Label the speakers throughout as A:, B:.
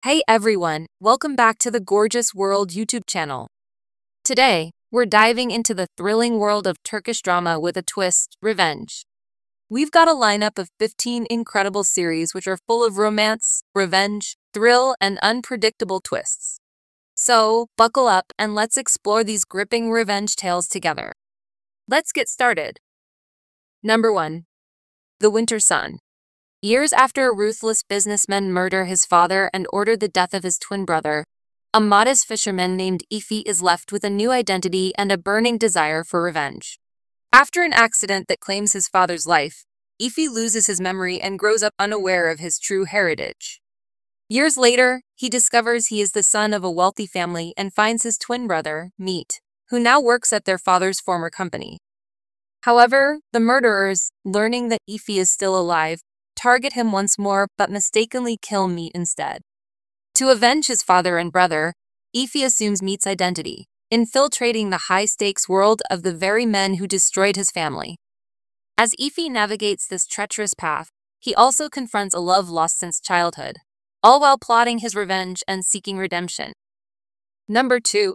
A: Hey everyone, welcome back to the Gorgeous World YouTube channel. Today, we're diving into the thrilling world of Turkish drama with a twist, revenge. We've got a lineup of 15 incredible series which are full of romance, revenge, thrill, and unpredictable twists. So, buckle up and let's explore these gripping revenge tales together. Let's get started. Number 1. The Winter Sun. Years after a ruthless businessman murdered his father and ordered the death of his twin brother, a modest fisherman named Aaii is left with a new identity and a burning desire for revenge. After an accident that claims his father's life, Aaii loses his memory and grows up unaware of his true heritage. Years later, he discovers he is the son of a wealthy family and finds his twin brother, Meet, who now works at their father's former company. However, the murderers, learning that Aaii is still alive, target him once more but mistakenly kill Meet instead. To avenge his father and brother, Aaii assumes Meet's identity, infiltrating the high-stakes world of the very men who destroyed his family. As Aaii navigates this treacherous path, he also confronts a love lost since childhood, all while plotting his revenge and seeking redemption. Number 2.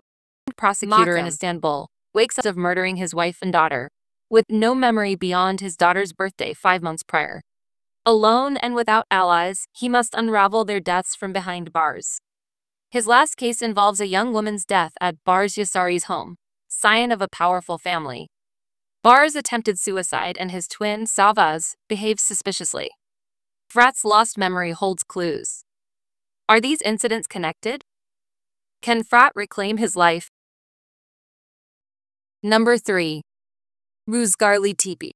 A: Prosecutor in Istanbul wakes up of murdering his wife and daughter, with no memory beyond his daughter's birthday 5 months prior. Alone and without allies, he must unravel their deaths from behind bars. His last case involves a young woman's death at Bar's Yasari's home, scion of a powerful family. Bar's attempted suicide and his twin, Savaz, behaves suspiciously. Frat's lost memory holds clues. Are these incidents connected? Can Frat reclaim his life? Number 3. Ruzgarli Tepe.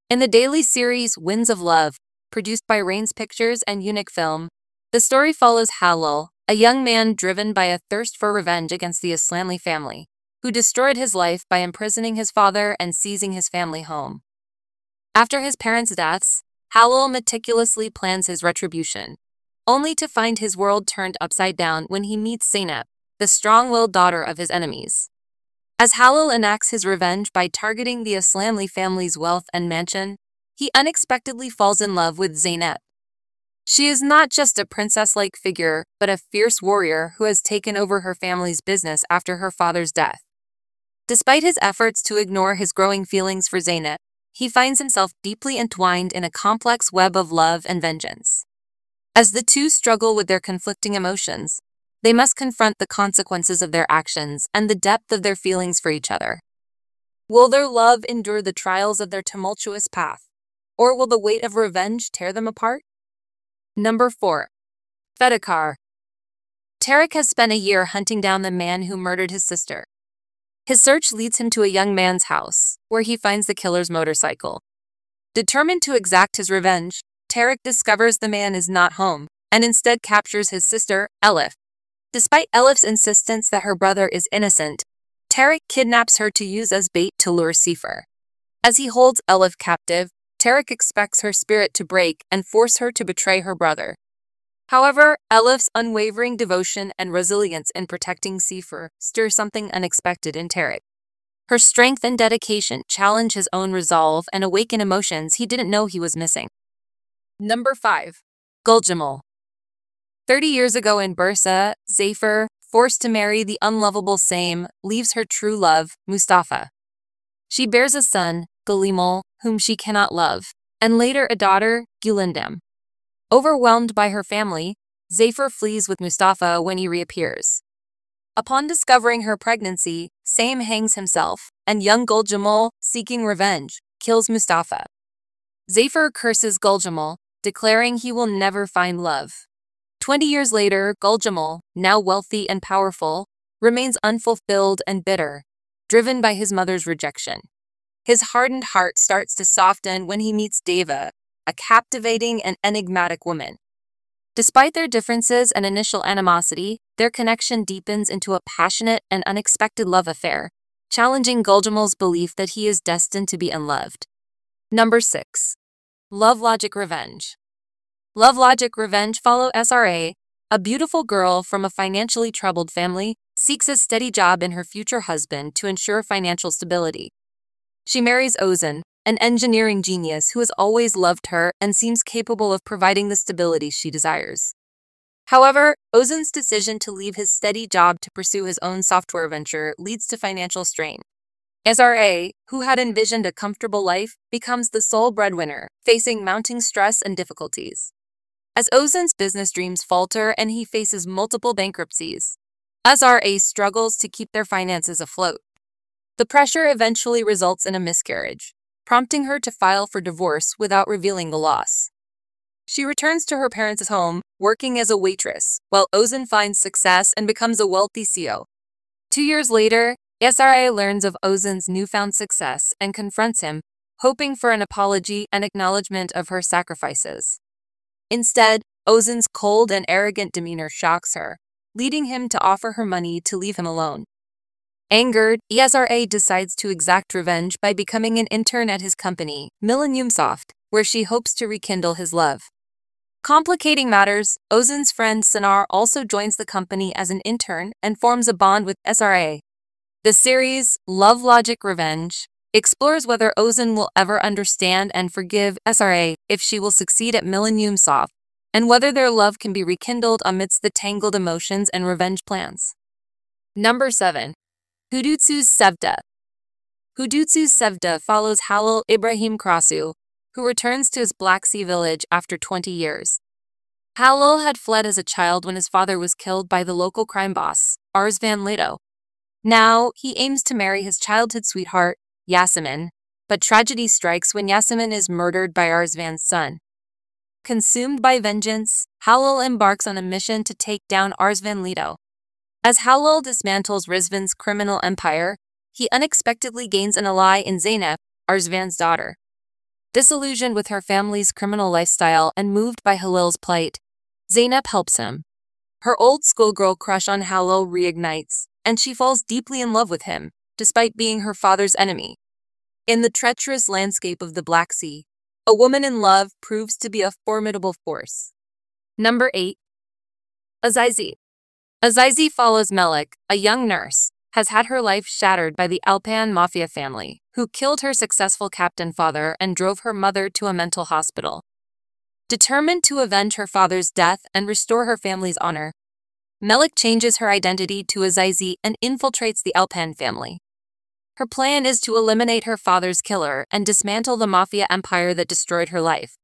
A: In the daily series Winds of Love, produced by Rains Pictures and Unique Film, the story follows Halil, a young man driven by a thirst for revenge against the Aslanli family, who destroyed his life by imprisoning his father and seizing his family home. After his parents' deaths, Halil meticulously plans his retribution, only to find his world turned upside down when he meets Zeynep, the strong-willed daughter of his enemies. As Halil enacts his revenge by targeting the Aslanli family's wealth and mansion, he unexpectedly falls in love with Zeynep. She is not just a princess-like figure, but a fierce warrior who has taken over her family's business after her father's death. Despite his efforts to ignore his growing feelings for Zeynep, he finds himself deeply entwined in a complex web of love and vengeance. As the two struggle with their conflicting emotions, they must confront the consequences of their actions and the depth of their feelings for each other. Will their love endure the trials of their tumultuous path? Or will the weight of revenge tear them apart? Number 4. Fedar. Tarek has spent a year hunting down the man who murdered his sister. His search leads him to a young man's house, where he finds the killer's motorcycle. Determined to exact his revenge, Tarek discovers the man is not home, and instead captures his sister, Elif. Despite Elif's insistence that her brother is innocent, Tarek kidnaps her to use as bait to lure Sefer. As he holds Elif captive, Tarek expects her spirit to break and force her to betray her brother. However, Elif's unwavering devotion and resilience in protecting Sefer stir something unexpected in Tarek. Her strength and dedication challenge his own resolve and awaken emotions he didn't know he was missing. Number 5. Guljamal. 30 years ago in Bursa, Zafer, forced to marry the unlovable Same, leaves her true love, Mustafa. She bears a son, Galimal, whom she cannot love, and later a daughter, Gulindam. Overwhelmed by her family, Zafer flees with Mustafa when he reappears. Upon discovering her pregnancy, Same hangs himself, and young Guljamal, seeking revenge, kills Mustafa. Zafer curses Guljamal, declaring he will never find love. 20 years later, Guljamal, now wealthy and powerful, remains unfulfilled and bitter, driven by his mother's rejection. His hardened heart starts to soften when he meets Deva, a captivating and enigmatic woman. Despite their differences and initial animosity, their connection deepens into a passionate and unexpected love affair, challenging Guljamal's belief that he is destined to be unloved. Number 6. Love Logic Revenge. Love Logic Revenge follow SRA, a beautiful girl from a financially troubled family, seeks a steady job in her future husband to ensure financial stability. She marries Ozan, an engineering genius who has always loved her and seems capable of providing the stability she desires. However, Ozan's decision to leave his steady job to pursue his own software venture leads to financial strain. Aaii, who had envisioned a comfortable life, becomes the sole breadwinner, facing mounting stress and difficulties. As Ozan's business dreams falter and he faces multiple bankruptcies, Aaii struggles to keep their finances afloat. The pressure eventually results in a miscarriage, prompting her to file for divorce without revealing the loss. She returns to her parents' home, working as a waitress, while Ozan finds success and becomes a wealthy CEO. 2 years later, Aaii learns of Ozan's newfound success and confronts him, hoping for an apology and acknowledgement of her sacrifices. Instead, Ozan's cold and arrogant demeanor shocks her, leading him to offer her money to leave him alone. Angered, Aaii decides to exact revenge by becoming an intern at his company, Millennium Soft, where she hopes to rekindle his love. Complicating matters, Ozan's friend Sanar also joins the company as an intern and forms a bond with Aaii. The series, Love Logic Revenge, explores whether Ozan will ever understand and forgive Aaii if she will succeed at Millennium Soft, and whether their love can be rekindled amidst the tangled emotions and revenge plans. Number 7. Hudutu Seva. Hudutu Seva follows Halil Ibrahim Krasu, who returns to his Black Sea village after 20 years. Halil had fled as a child when his father was killed by the local crime boss, Arslan Leto. Now, he aims to marry his childhood sweetheart, Yasemin, but tragedy strikes when Yasemin is murdered by Arslan's son. Consumed by vengeance, Halil embarks on a mission to take down Arslan Leto. As Halil dismantles Rizvan's criminal empire, he unexpectedly gains an ally in Zeynep, Arslan's daughter. Disillusioned with her family's criminal lifestyle and moved by Halil's plight, Zeynep helps him. Her old schoolgirl crush on Halil reignites, and she falls deeply in love with him, despite being her father's enemy. In the treacherous landscape of the Black Sea, a woman in love proves to be a formidable force. Number 8. Aaii. Aaii follows Melik, a young nurse, has had her life shattered by the Alpan mafia family, who killed her successful captain father and drove her mother to a mental hospital. Determined to avenge her father's death and restore her family's honor, Melik changes her identity to Aaii and infiltrates the Alpan family. Her plan is to eliminate her father's killer and dismantle the mafia empire that destroyed her life.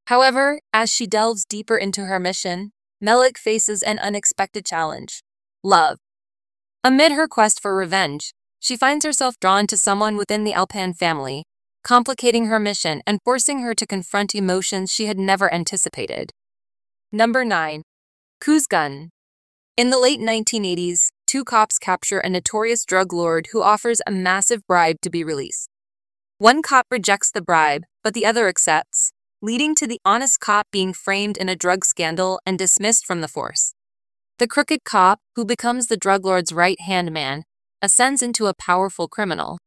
A: However, as she delves deeper into her mission, Melik faces an unexpected challenge: love. Amid her quest for revenge, she finds herself drawn to someone within the Alpan family, complicating her mission and forcing her to confront emotions she had never anticipated. Number 9. Kuzgun. In the late 1980s, 2 cops capture a notorious drug lord who offers a massive bribe to be released. One cop rejects the bribe, but the other accepts, leading to the honest cop being framed in a drug scandal and dismissed from the force. The crooked cop, who becomes the drug lord's right-hand man, ascends into a powerful criminal.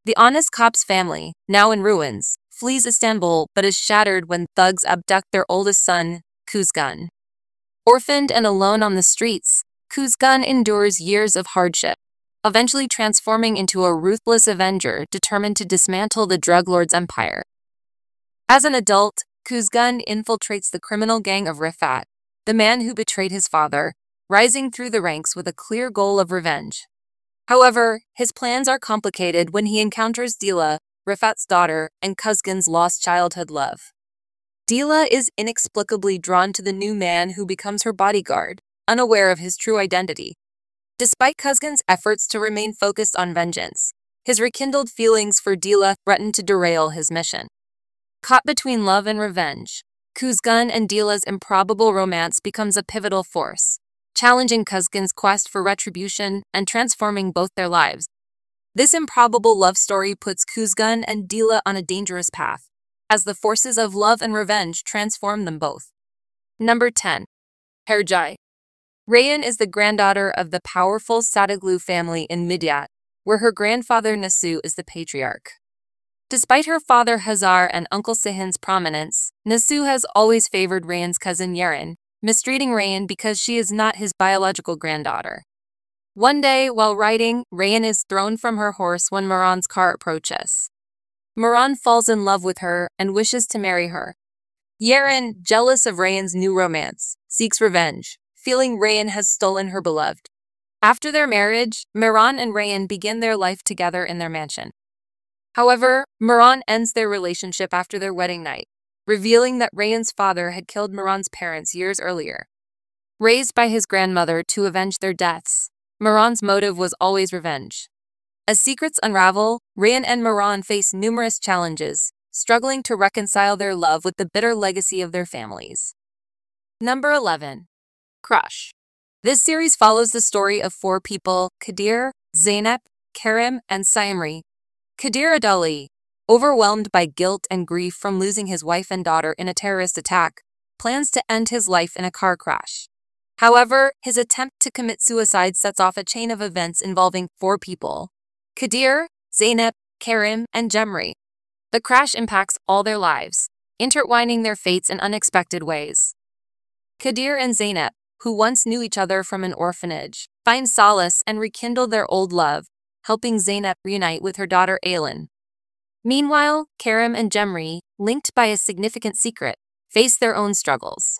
A: The honest cop's family, now in ruins, flees Istanbul but is shattered when thugs abduct their oldest son, Kuzgun. Orphaned and alone on the streets, Kuzgun endures years of hardship, eventually transforming into a ruthless avenger determined to dismantle the drug lord's empire. As an adult, Kuzgun infiltrates the criminal gang of Rifat, the man who betrayed his father, rising through the ranks with a clear goal of revenge. However, his plans are complicated when he encounters Dila, Rifat's daughter, and Kuzgun's lost childhood love. Dila is inexplicably drawn to the new man who becomes her bodyguard, unaware of his true identity. Despite Kuzgun's efforts to remain focused on vengeance, his rekindled feelings for Dila threaten to derail his mission. Caught between love and revenge, Kuzgun and Dila's improbable romance becomes a pivotal force, challenging Kuzgun's quest for retribution and transforming both their lives. This improbable love story puts Kuzgun and Dila on a dangerous path, as the forces of love and revenge transform them both. Number 10. Herjai. Rayyan is the granddaughter of the powerful Sataglu family in Midyat, where her grandfather Nasu is the patriarch. Despite her father Hazar and Uncle Sihan's prominence, Nasu has always favored Rayyan's cousin Yarin, mistreating Rayyan because she is not his biological granddaughter. One day, while riding, Rayyan is thrown from her horse when Miran's car approaches. Miran falls in love with her and wishes to marry her. Yarin, jealous of Rayyan's new romance, seeks revenge, feeling Rayan has stolen her beloved. After their marriage, Miran and Rayan begin their life together in their mansion. However, Miran ends their relationship after their wedding night, revealing that Rayan's father had killed Miran's parents years earlier. Raised by his grandmother to avenge their deaths, Miran's motive was always revenge. As secrets unravel, Rayan and Miran face numerous challenges, struggling to reconcile their love with the bitter legacy of their families. Number 11. Crush. This series follows the story of four people: Kadir, Zeynep, Kerim, and Saimri. Kadir Adali, overwhelmed by guilt and grief from losing his wife and daughter in a terrorist attack, plans to end his life in a car crash. However, his attempt to commit suicide sets off a chain of events involving four people: Kadir, Zeynep, Kerim, and Jemri. The crash impacts all their lives, intertwining their fates in unexpected ways. Kadir and Zeynep, who once knew each other from an orphanage, find solace and rekindle their old love, helping Zeynep reunite with her daughter Aylin. Meanwhile, Kerim and Jemri, linked by a significant secret, face their own struggles.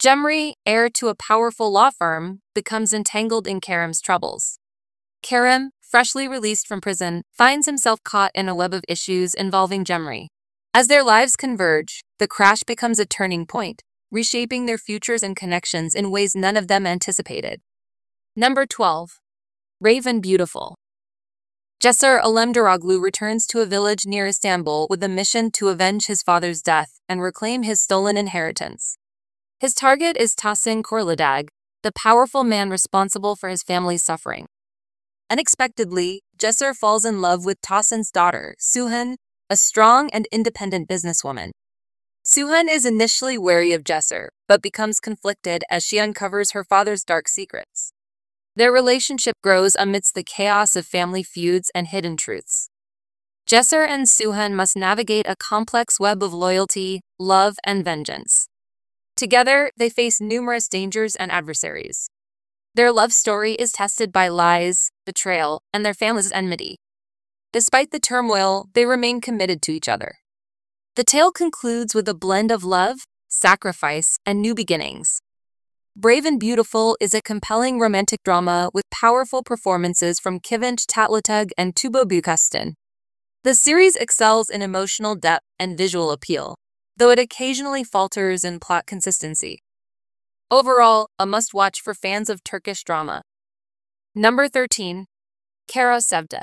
A: Jemri, heir to a powerful law firm, becomes entangled in Kerim's troubles. Kerim, freshly released from prison, finds himself caught in a web of issues involving Jemri. As their lives converge, the crash becomes a turning point, reshaping their futures and connections in ways none of them anticipated. Number 12. Brave and Beautiful. Cesur Alemdaroglu returns to a village near Istanbul with a mission to avenge his father's death and reclaim his stolen inheritance. His target is Tahsin Korladag, the powerful man responsible for his family's suffering. Unexpectedly, Cesur falls in love with Tahsin's daughter, Suhan, a strong and independent businesswoman. Suhan is initially wary of Cesur, but becomes conflicted as she uncovers her father's dark secrets. Their relationship grows amidst the chaos of family feuds and hidden truths. Cesur and Suhan must navigate a complex web of loyalty, love, and vengeance. Together, they face numerous dangers and adversaries. Their love story is tested by lies, betrayal, and their family's enmity. Despite the turmoil, they remain committed to each other. The tale concludes with a blend of love, sacrifice, and new beginnings. Brave and Beautiful is a compelling romantic drama with powerful performances from Kıvanç Tatlıtuğ and Tuğba Büyüküstün. The series excels in emotional depth and visual appeal, though it occasionally falters in plot consistency. Overall, a must-watch for fans of Turkish drama. Number 13. Kara Sevda.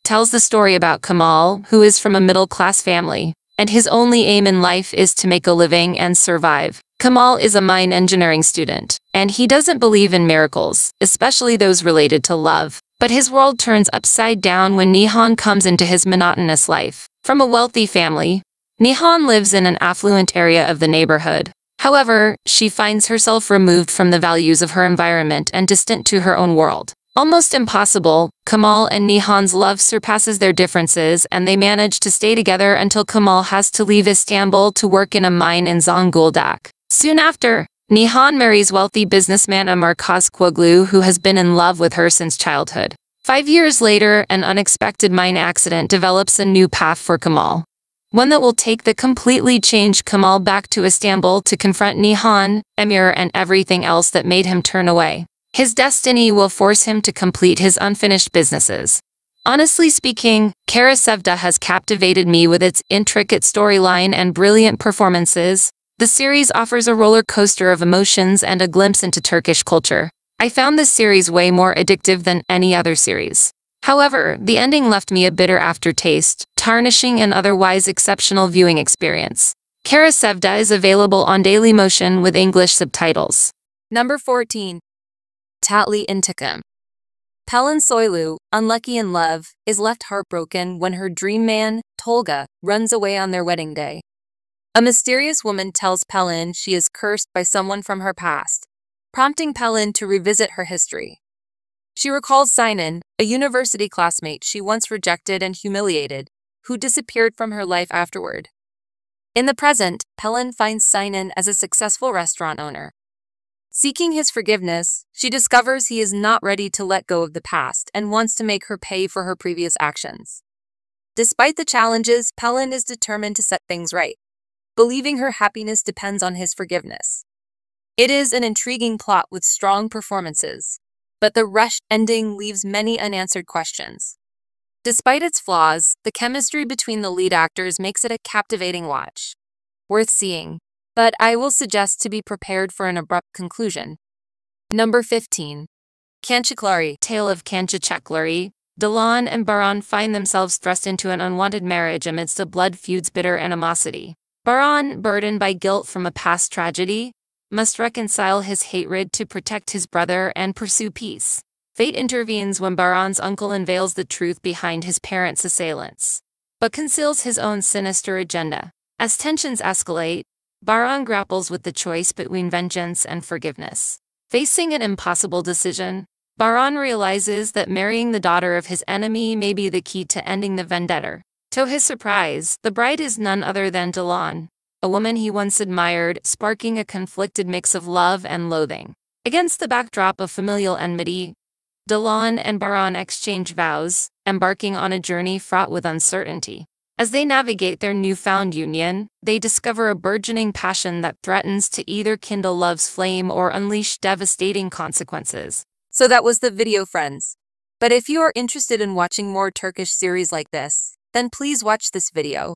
A: Tells the story about Kemal, who is from a middle-class family, and his only aim in life is to make a living and survive. Kemal is a mine engineering student, and he doesn't believe in miracles, especially those related to love. But his world turns upside down when Nihan comes into his monotonous life. From a wealthy family, Nihan lives in an affluent area of the neighborhood. However, she finds herself removed from the values of her environment and distant to her own world. Almost impossible, Kemal and Nihan's love surpasses their differences, and they manage to stay together until Kemal has to leave Istanbul to work in a mine in Zonguldak. Soon after, Nihan marries wealthy businessman Amar Kazkoglu, who has been in love with her since childhood. 5 years later, an unexpected mine accident develops a new path for Kemal. One that will take the completely changed Kemal back to Istanbul to confront Nihan, Emir, and everything else that made him turn away. His destiny will force him to complete his unfinished businesses. Honestly speaking, Kara Sevda has captivated me with its intricate storyline and brilliant performances. The series offers a roller coaster of emotions and a glimpse into Turkish culture. I found this series way more addictive than any other series. However, the ending left me a bitter aftertaste, tarnishing an otherwise exceptional viewing experience. Kara Sevda is available on Dailymotion with English subtitles. Number 14. Tatlı İntikam. Pelin Soylu, unlucky in love, is left heartbroken when her dream man, Tolga, runs away on their wedding day. A mysterious woman tells Pelin she is cursed by someone from her past, prompting Pelin to revisit her history. She recalls Sinan, a university classmate she once rejected and humiliated, who disappeared from her life afterward. In the present, Pelin finds Sinan as a successful restaurant owner. Seeking his forgiveness, she discovers he is not ready to let go of the past and wants to make her pay for her previous actions. Despite the challenges, Pelin is determined to set things right, believing her happiness depends on his forgiveness. It is an intriguing plot with strong performances, but the rushed ending leaves many unanswered questions. Despite its flaws, the chemistry between the lead actors makes it a captivating watch. Worth seeing, but I will suggest to be prepared for an abrupt conclusion. Number 15. Kakari Tale of Kakari. Dilan and Baran find themselves thrust into an unwanted marriage amidst a blood feud's bitter animosity. Baran, burdened by guilt from a past tragedy, must reconcile his hatred to protect his brother and pursue peace. Fate intervenes when Baran's uncle unveils the truth behind his parents' assailants, but conceals his own sinister agenda. As tensions escalate, Baran grapples with the choice between vengeance and forgiveness. Facing an impossible decision, Baran realizes that marrying the daughter of his enemy may be the key to ending the vendetta. To his surprise, the bride is none other than Dilan, a woman he once admired, sparking a conflicted mix of love and loathing. Against the backdrop of familial enmity, Dilan and Baran exchange vows, embarking on a journey fraught with uncertainty. As they navigate their newfound union, they discover a burgeoning passion that threatens to either kindle love's flame or unleash devastating consequences. So that was the video, friends. But if you are interested in watching more Turkish series like this, then please watch this video.